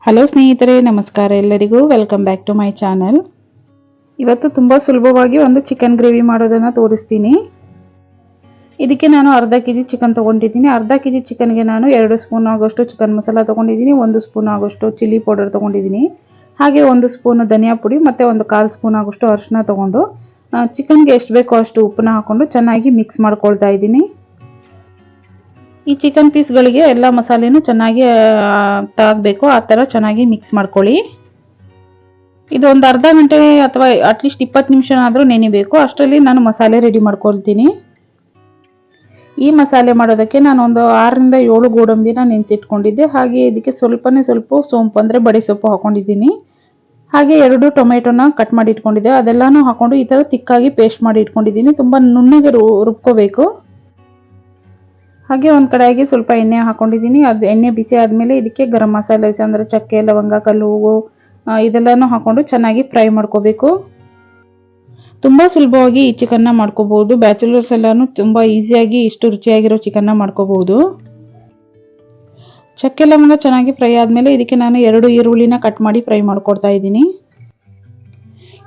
Hello ಸ್ನೇಹಿತರೆ, ನಮಸ್ಕಾರ ಎಲ್ಲರಿಗೂ. Welcome back to my channel. ಇವತ್ತು ತುಂಬ ಸುಲಭವಾಗಿ ಒಂದು ಚಿಕನ್ ಗ್ರೇವಿ ಮಾಡೋದನ್ನು ತೋರಿಸ್ತೀನಿ. ಇದಕ್ಕೆ ನಾನು ಅರ್ಧ ಕೆಜಿ ಚಿಕನ್ ತೊಗೊಂಡಿದ್ದೀನಿ. ಅರ್ಧ ಕೆಜಿ ಚಿಕನ್ಗೆ ನಾನು 2 ಸ್ಪೂನ್ ಆಗೋಷ್ಟು ಚಿಕನ್ ಮಸಾಲ ತೊಗೊಂಡಿದ್ದೀನಿ, 1 ಸ್ಪೂನ್ ಆಗೋಷ್ಟು ಚಿಲ್ಲಿ ಪೌಡರ್ ತೊಗೊಂಡಿದ್ದೀನಿ, ಹಾಗೆ 1 ಸ್ಪೂನ್ ಧನಿಯಾ ಪುಡಿ ಮತ್ತು 1/4 ಸ್ಪೂನ್ ಆಗೋಷ್ಟು ಅರಿಶಿನ ತೊಗೊಂಡು ಚಿಕನ್ಗೆ ಎಷ್ಟು ಬೇಕೋ ಅಷ್ಟು ಉಪ್ಪನ್ನ ಹಾಕ್ಕೊಂಡು ಚೆನ್ನಾಗಿ ಮಿಕ್ಸ್ ಮಾಡ್ಕೊಳ್ತಾ ಇದ್ದೀನಿ. ಈ ಚಿಕನ್ ಪೀಸ್ಗಳಿಗೆ ಎಲ್ಲ ಮಸಾಲೆನೂ ಚೆನ್ನಾಗಿ ತಾಗಬೇಕು, ಆ ಥರ ಚೆನ್ನಾಗಿ ಮಿಕ್ಸ್ ಮಾಡ್ಕೊಳ್ಳಿ. ಇದು ಒಂದು ಅರ್ಧ ಗಂಟೆ ಅಥವಾ ಅಟ್ಲೀಸ್ಟ್ 20 ನಿಮಿಷ ಆದರೂ ನೆನೆಬೇಕು. ಅಷ್ಟರಲ್ಲಿ ನಾನು ಮಸಾಲೆ ರೆಡಿ ಮಾಡ್ಕೊಳ್ತೀನಿ. ಈ ಮಸಾಲೆ ಮಾಡೋದಕ್ಕೆ ನಾನು ಒಂದು 6 ರಿಂದ 7 ಗೋಡಂಬಿನ ನೆನೆಸಿಟ್ಕೊಂಡಿದ್ದೆ. ಹಾಗೆ ಇದಕ್ಕೆ ಸ್ವಲ್ಪ ಸೋಂಪು ಅಂದರೆ ಬಡೆ ಸೊಪ್ಪು ಹಾಕೊಂಡಿದ್ದೀನಿ. ಹಾಗೆ 2 ಟೊಮೆಟೊನ ಕಟ್ ಮಾಡಿ ಇಟ್ಕೊಂಡಿದ್ದೆ, ಅದೆಲ್ಲನೂ ಹಾಕೊಂಡು ಈ ಥರ ತಿಕ್ಕಾಗಿ ಪೇಸ್ಟ್ ಮಾಡಿ ಇಟ್ಕೊಂಡಿದ್ದೀನಿ. ತುಂಬ ನುಣ್ಣಗೆ ರುಬ್ಕೋಬೇಕು. ಹಾಗೆ ಒಂದು ಕಡೆಗೆ ಸ್ವಲ್ಪ ಎಣ್ಣೆ ಹಾಕೊಂಡಿದ್ದೀನಿ. ಅದು ಎಣ್ಣೆ ಬಿಸಿ ಆದಮೇಲೆ ಇದಕ್ಕೆ ಗರಂ ಮಸಾಲೆ ಅಂದರೆ ಚಕ್ಕೆ, ಲವಂಗ, ಕಲ್ಲುವು ಇದೆಲ್ಲನೂ ಹಾಕೊಂಡು ಚೆನ್ನಾಗಿ ಫ್ರೈ ಮಾಡ್ಕೋಬೇಕು. ತುಂಬ ಸುಲಭವಾಗಿ ಈ ಚಿಕನ್ನ ಮಾಡ್ಕೋಬಹುದು. ಬ್ಯಾಚುಲರ್ಸ್ ಎಲ್ಲನೂ ತುಂಬ ಈಸಿಯಾಗಿ ಇಷ್ಟು ರುಚಿಯಾಗಿರೋ ಚಿಕನ್ನ ಮಾಡ್ಕೋಬಹುದು. ಚಕ್ಕೆ ಲವಂಗ ಚೆನ್ನಾಗಿ ಫ್ರೈ ಆದಮೇಲೆ ಇದಕ್ಕೆ ನಾನು 2 ಈರುಳ್ಳಿನ ಕಟ್ ಮಾಡಿ ಫ್ರೈ ಮಾಡ್ಕೊಡ್ತಾ ಇದ್ದೀನಿ.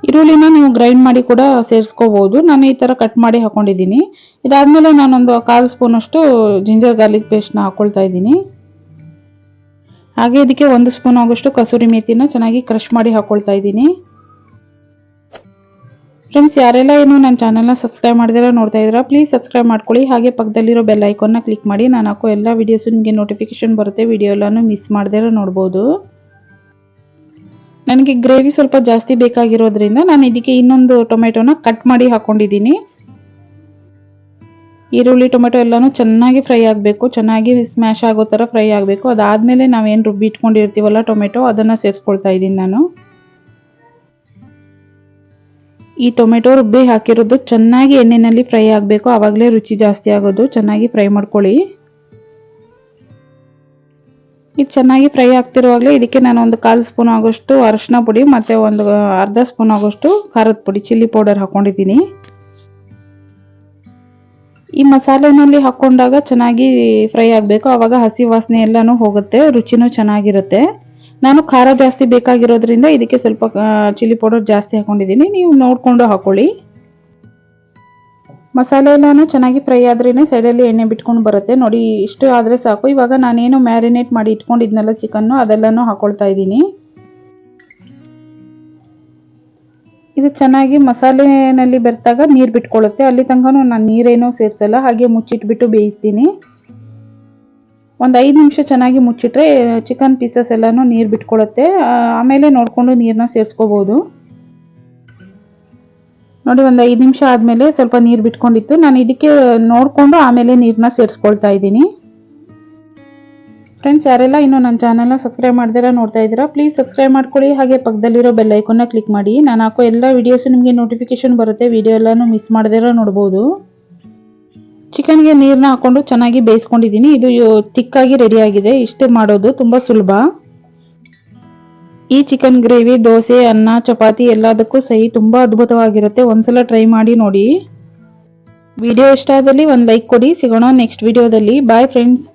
ಈರುಳ್ಳಿನ ನೀವು ಗ್ರೈಂಡ್ ಮಾಡಿ ಕೂಡ ಸೇರಿಸ್ಕೋಬಹುದು. ನಾನು ಈ ಥರ ಕಟ್ ಮಾಡಿ ಹಾಕೊಂಡಿದ್ದೀನಿ. ಇದಾದಮೇಲೆ ನಾನೊಂದು 1/4 ಸ್ಪೂನ್ ಅಷ್ಟು ಜಿಂಜರ್ ಗಾರ್ಲಿಕ್ ಪೇಸ್ಟ್ನ ಹಾಕ್ಕೊಳ್ತಾ ಇದ್ದೀನಿ. ಹಾಗೆ ಇದಕ್ಕೆ 1 ಸ್ಪೂನ್ ಆಗೋಷ್ಟು ಕಸೂರಿ ಮೇಥಿನ ಚೆನ್ನಾಗಿ ಕ್ರಷ್ ಮಾಡಿ ಹಾಕ್ಕೊಳ್ತಾ ಇದ್ದೀನಿ. ಫ್ರೆಂಡ್ಸ್, ಯಾರೆಲ್ಲ ಏನು ನನ್ನ ಚಾನಲ್ನ ಸಬ್ಸ್ಕ್ರೈಬ್ ಮಾಡಿದ್ರೆ ನೋಡ್ತಾ ಇದ್ದೀರಾ, ಪ್ಲೀಸ್ ಸಬ್ಸ್ಕ್ರೈಬ್ ಮಾಡ್ಕೊಳ್ಳಿ. ಹಾಗೆ ಪಕ್ಕದಲ್ಲಿರೋ ಬೆಲ್ ಐಕಾನ್ನ ಕ್ಲಿಕ್ ಮಾಡಿ. ನಾನು ಹಾಕೋ ಎಲ್ಲ ವೀಡಿಯೋಸು ನಿಮಗೆ ನೋಟಿಫಿಕೇಶನ್ ಬರುತ್ತೆ. ವಿಡಿಯೋ ಎಲ್ಲನೂ ಮಿಸ್ ಮಾಡ್ದಿರ ನೋಡ್ಬೋದು. ನನಗೆ ಗ್ರೇವಿ ಸ್ವಲ್ಪ ಜಾಸ್ತಿ ಬೇಕಾಗಿರೋದ್ರಿಂದ ನಾನು ಇದಕ್ಕೆ ಇನ್ನೊಂದು ಟೊಮೆಟೊನ ಕಟ್ ಮಾಡಿ ಹಾಕೊಂಡಿದ್ದೀನಿ. ಈರುಳ್ಳಿ ಟೊಮೆಟೊ ಎಲ್ಲನೂ ಚೆನ್ನಾಗಿ ಫ್ರೈ ಆಗಬೇಕು, ಚೆನ್ನಾಗಿ ಸ್ಮ್ಯಾಶ್ ಆಗೋ ಥರ ಫ್ರೈ ಆಗಬೇಕು. ಅದಾದಮೇಲೆ ನಾವೇನು ರುಬ್ಬಿ ಇಟ್ಕೊಂಡಿರ್ತೀವಲ್ಲ ಟೊಮೆಟೊ, ಅದನ್ನು ಸೇರಿಸ್ಕೊಳ್ತಾ ಇದ್ದೀನಿ ನಾನು. ಈ ಟೊಮೆಟೊ ರುಬ್ಬಿ ಹಾಕಿರೋದು ಚೆನ್ನಾಗಿ ಎಣ್ಣೆಯಲ್ಲಿ ಫ್ರೈ ಆಗಬೇಕು, ಆವಾಗಲೇ ರುಚಿ ಜಾಸ್ತಿ ಆಗೋದು. ಚೆನ್ನಾಗಿ ಫ್ರೈ ಮಾಡ್ಕೊಳ್ಳಿ. ಇದು ಚೆನ್ನಾಗಿ ಫ್ರೈ ಆಗ್ತಿರುವಾಗಲೇ ಇದಕ್ಕೆ ನಾನು ಒಂದು 1/4 ಸ್ಪೂನ್ ಆಗೋಷ್ಟು ಅರಿಶಿನ ಪುಡಿ ಮತ್ತು ಒಂದು ಅರ್ಧ ಸ್ಪೂನ್ ಆಗೋಷ್ಟು ಖಾರದ ಪುಡಿ ಚಿಲ್ಲಿ ಪೌಡರ್ ಹಾಕೊಂಡಿದ್ದೀನಿ. ಈ ಮಸಾಲೆನಲ್ಲಿ ಹಾಕೊಂಡಾಗ ಚೆನ್ನಾಗಿ ಫ್ರೈ ಆಗಬೇಕು, ಆವಾಗ ಹಸಿ ವಾಸನೆ ಎಲ್ಲನೂ ಹೋಗುತ್ತೆ, ರುಚಿನೂ ಚೆನ್ನಾಗಿರುತ್ತೆ. ನಾನು ಖಾರ ಜಾಸ್ತಿ ಬೇಕಾಗಿರೋದ್ರಿಂದ ಇದಕ್ಕೆ ಸ್ವಲ್ಪ ಚಿಲ್ಲಿ ಪೌಡರ್ ಜಾಸ್ತಿ ಹಾಕೊಂಡಿದ್ದೀನಿ. ನೀವು ನೋಡಿಕೊಂಡು ಹಾಕೊಳ್ಳಿ. ಮಸಾಲೆ ಎಲ್ಲನೂ ಚೆನ್ನಾಗಿ ಫ್ರೈ ಆದ್ರೇ ಸೈಡಲ್ಲಿ ಎಣ್ಣೆ ಬಿಟ್ಕೊಂಡು ಬರುತ್ತೆ ನೋಡಿ. ಇಷ್ಟು ಆದರೆ ಸಾಕು. ಇವಾಗ ನಾನೇನು ಮ್ಯಾರಿನೇಟ್ ಮಾಡಿ ಇಟ್ಕೊಂಡಿದ್ನಲ್ಲ ಚಿಕನ್ನು, ಅದೆಲ್ಲನೂ ಹಾಕೊಳ್ತಾ ಇದ್ದೀನಿ. ಇದು ಚೆನ್ನಾಗಿ ಮಸಾಲೆನಲ್ಲಿ ಬೆರೆತಾಗ ನೀರು ಬಿಟ್ಕೊಳ್ಳುತ್ತೆ. ಅಲ್ಲಿ ತನಕ ನಾನು ನೀರೇನೂ ಸೇರಿಸಲ್ಲ, ಹಾಗೆ ಮುಚ್ಚಿಟ್ಬಿಟ್ಟು ಬೇಯಿಸ್ತೀನಿ. ಒಂದು 5 ನಿಮಿಷ ಚೆನ್ನಾಗಿ ಮುಚ್ಚಿಟ್ರೆ ಚಿಕನ್ ಪೀಸಸ್ ಎಲ್ಲನೂ ನೀರು ಬಿಟ್ಕೊಳ್ಳುತ್ತೆ. ಆಮೇಲೆ ನೋಡಿಕೊಂಡು ನೀರನ್ನ ಸೇರಿಸ್ಕೋಬೋದು. ನೋಡಿ, ಒಂದು 5 ನಿಮಿಷ ಆದಮೇಲೆ ಸ್ವಲ್ಪ ನೀರು ಬಿಟ್ಕೊಂಡಿತ್ತು. ನಾನು ಇದಕ್ಕೆ ನೋಡಿಕೊಂಡು ಆಮೇಲೆ ನೀರನ್ನ ಸೇರಿಸ್ಕೊಳ್ತಾ ಇದ್ದೀನಿ. ಫ್ರೆಂಡ್ಸ್, ಯಾರೆಲ್ಲ ಇನ್ನೂ ನನ್ನ ಚಾನಲ್ನ ಸಬ್ಸ್ಕ್ರೈಬ್ ಮಾಡ್ದಿರ ನೋಡ್ತಾ ಇದ್ದೀರಾ, ಪ್ಲೀಸ್ ಸಬ್ಸ್ಕ್ರೈಬ್ ಮಾಡ್ಕೊಳ್ಳಿ. ಹಾಗೆ ಪಕ್ಕದಲ್ಲಿರೋ ಬೆಲ್ ಐಕಾನ್ನ ಕ್ಲಿಕ್ ಮಾಡಿ. ನಾನು ಹಾಕೋ ಎಲ್ಲ ವೀಡಿಯೋಸು ನಿಮಗೆ ನೋಟಿಫಿಕೇಶನ್ ಬರುತ್ತೆ. ವಿಡಿಯೋ ಎಲ್ಲನೂ ಮಿಸ್ ಮಾಡ್ದಿರ ನೋಡ್ಬೋದು. ಚಿಕನ್ಗೆ ನೀರನ್ನ ಹಾಕ್ಕೊಂಡು ಚೆನ್ನಾಗಿ ಬೇಯಿಸ್ಕೊಂಡಿದ್ದೀನಿ. ಇದು ತಿಕ್ಕಾಗಿ ರೆಡಿಯಾಗಿದೆ. ಇಷ್ಟೇ ಮಾಡೋದು, ತುಂಬ ಸುಲಭ. ಈ ಚಿಕನ್ ಗ್ರೇವಿ ದೋಸೆ, ಅನ್ನ, ಚಪಾತಿ ಎಲ್ಲದಕ್ಕೂ ಸಹಿ ತುಂಬ ಅದ್ಭುತವಾಗಿರುತ್ತೆ. ಒಂದ್ಸಲ ಟ್ರೈ ಮಾಡಿ ನೋಡಿ. ವಿಡಿಯೋ ಇಷ್ಟ ಆದಲ್ಲಿ ಒಂದು ಲೈಕ್ ಕೊಡಿ. ಸಿಗೋಣ ನೆಕ್ಸ್ಟ್ ವಿಡಿಯೋದಲ್ಲಿ. Bye friends.